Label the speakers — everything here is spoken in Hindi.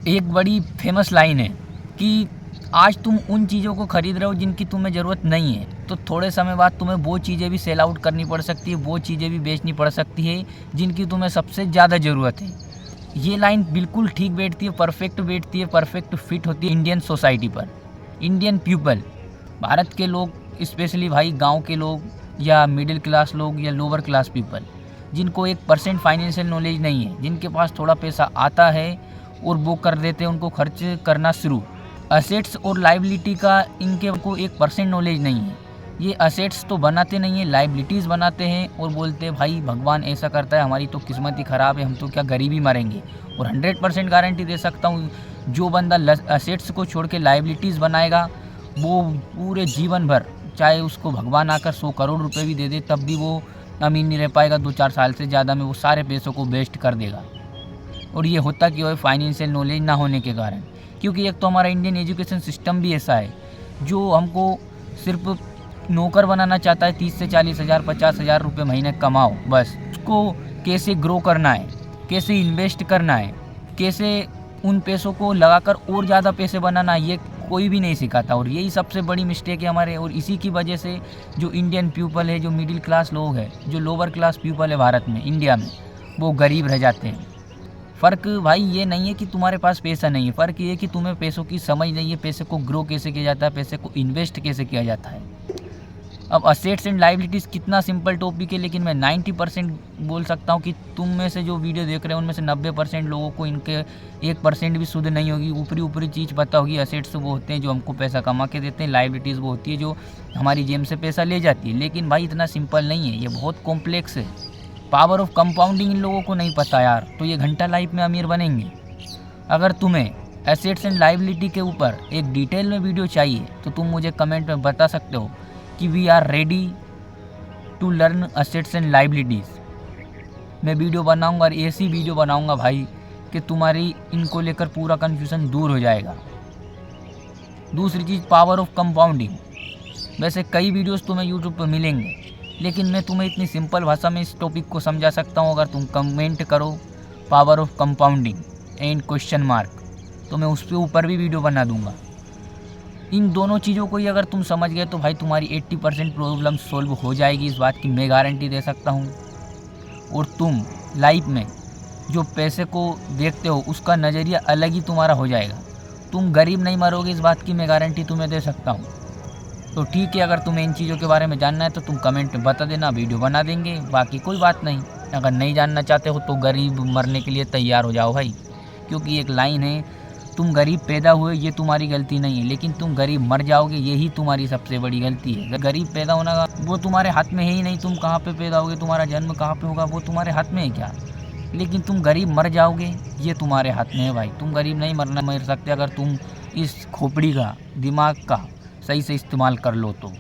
Speaker 1: एक बड़ी फेमस लाइन है कि आज तुम उन चीज़ों को खरीद रहे हो जिनकी तुम्हें ज़रूरत नहीं है, तो थोड़े समय बाद तुम्हें वो चीज़ें भी सेल आउट करनी पड़ सकती है, वो चीज़ें भी बेचनी पड़ सकती है जिनकी तुम्हें सबसे ज़्यादा ज़रूरत है। ये लाइन बिल्कुल ठीक बैठती है, परफेक्ट फिट होती है इंडियन सोसाइटी पर। इंडियन पीपल, भारत के लोग, स्पेशली भाई गाँव के लोग या मिडिल क्लास लोग या लोअर क्लास पीपल, जिनको 1% फाइनेंशियल नॉलेज नहीं है, जिनके पास थोड़ा पैसा आता है और वो कर देते हैं उनको खर्च करना शुरू। असेट्स और लाइबिलिटी का इनके को 1% नॉलेज नहीं है। ये असेट्स तो बनाते नहीं है, लाइबिलिटीज़ बनाते हैं और बोलते हैं भाई भगवान ऐसा करता है, हमारी तो किस्मत ही ख़राब है, हम तो क्या गरीबी मरेंगे। और 100% गारंटी दे सकता हूँ, जो बंदा असेट्स को छोड़ के लाइबिलिटीज़ बनाएगा वो पूरे जीवन भर, चाहे उसको भगवान आकर 100 करोड़ रुपये भी दे दे, तब भी वो अमीर नहीं रह पाएगा। 2-4 साल से ज़्यादा में वो सारे पैसों को वेस्ट कर देगा। और ये होता क्यों है? फाइनेंशियल नॉलेज ना होने के कारण। क्योंकि एक तो हमारा इंडियन एजुकेशन सिस्टम भी ऐसा है जो हमको सिर्फ नौकर बनाना चाहता है। 30 से 40 हज़ार 50 हज़ार रुपये महीने कमाओ, बस। उसको कैसे ग्रो करना है, कैसे इन्वेस्ट करना है, कैसे उन पैसों को लगाकर और ज़्यादा पैसे बनाना है, ये कोई भी नहीं सिखाता। और यही सबसे बड़ी मिस्टेक है हमारे। और इसी की वजह से जो इंडियन पीपल है, जो मिडिल क्लास लोग हैं, जो लोअर क्लास पीपल है भारत में, इंडिया में, वो गरीब रह जाते हैं। फ़र्क भाई ये नहीं है कि तुम्हारे पास पैसा नहीं है, फ़र्क ये है कि तुम्हें पैसों की समझ नहीं है, पैसे को ग्रो कैसे किया जाता है, पैसे को इन्वेस्ट कैसे किया जाता है। अब असेट्स एंड लाइबिलिटीज़ कितना सिंपल टॉपिक है, लेकिन मैं 90% बोल सकता हूँ कि तुम में से जो वीडियो देख रहे हैं उनमें से 90% लोगों को इनके 1% भी शुद्ध नहीं होगी। ऊपरी चीज़ पता होगी। असेट्स वो होते हैं जो हमको पैसा कमा के देते हैं, लाइबिलिटीज़ वो होती है जो हमारी जेब से पैसा ले जाती है। लेकिन भाई इतना सिंपल नहीं है, ये बहुत कॉम्प्लेक्स है। पावर ऑफ कंपाउंडिंग इन लोगों को नहीं पता यार, तो ये घंटा लाइफ में अमीर बनेंगे। अगर तुम्हें एसेट्स एंड लाइबिलिटी के ऊपर एक डिटेल में वीडियो चाहिए तो तुम मुझे कमेंट में बता सकते हो कि we are ready to learn assets and liabilities. मैं वीडियो बनाऊंगा और ऐसी वीडियो बनाऊंगा भाई कि तुम्हारी इनको लेकर पूरा कन्फ्यूज़न दूर हो जाएगा। दूसरी चीज़, पावर ऑफ कंपाउंडिंग। वैसे कई वीडियोस तुम्हें यूट्यूब पर मिलेंगे, लेकिन मैं तुम्हें इतनी सिंपल भाषा में इस टॉपिक को समझा सकता हूँ। अगर तुम कमेंट करो power of compounding and question mark, तो मैं उस पे ऊपर भी वीडियो बना दूंगा। इन दोनों चीज़ों को ही अगर तुम समझ गए तो भाई तुम्हारी 80% प्रॉब्लम सॉल्व हो जाएगी, इस बात की मैं गारंटी दे सकता हूँ। और तुम लाइफ में जो पैसे को देखते हो उसका नज़रिया अलग ही तुम्हारा हो जाएगा। तुम गरीब नहीं मरोगे, इस बात की मैं गारंटी तुम्हें दे सकता हूँ। तो ठीक है, अगर तुम्हें इन चीज़ों के बारे में जानना है तो तुम कमेंट में बता देना, वीडियो बना देंगे। बाकी कोई बात नहीं। अगर नहीं जानना चाहते हो तो गरीब मरने के लिए तैयार हो जाओ भाई। क्योंकि एक लाइन है, तुम गरीब पैदा हुए ये तुम्हारी गलती नहीं है, लेकिन तुम गरीब मर जाओगे यही तुम्हारी सबसे बड़ी गलती है। गरीब पैदा होना वो तुम्हारे हाथ में है ही नहीं। तुम कहाँ पे पैदा होगे, तुम्हारा जन्म कहाँ पे होगा, वो तुम्हारे हाथ में है क्या? लेकिन तुम गरीब मर जाओगे ये तुम्हारे हाथ में है भाई। तुम गरीब नहीं मर सकते अगर तुम इस खोपड़ी का, दिमाग का सही से इस्तेमाल कर लो तो।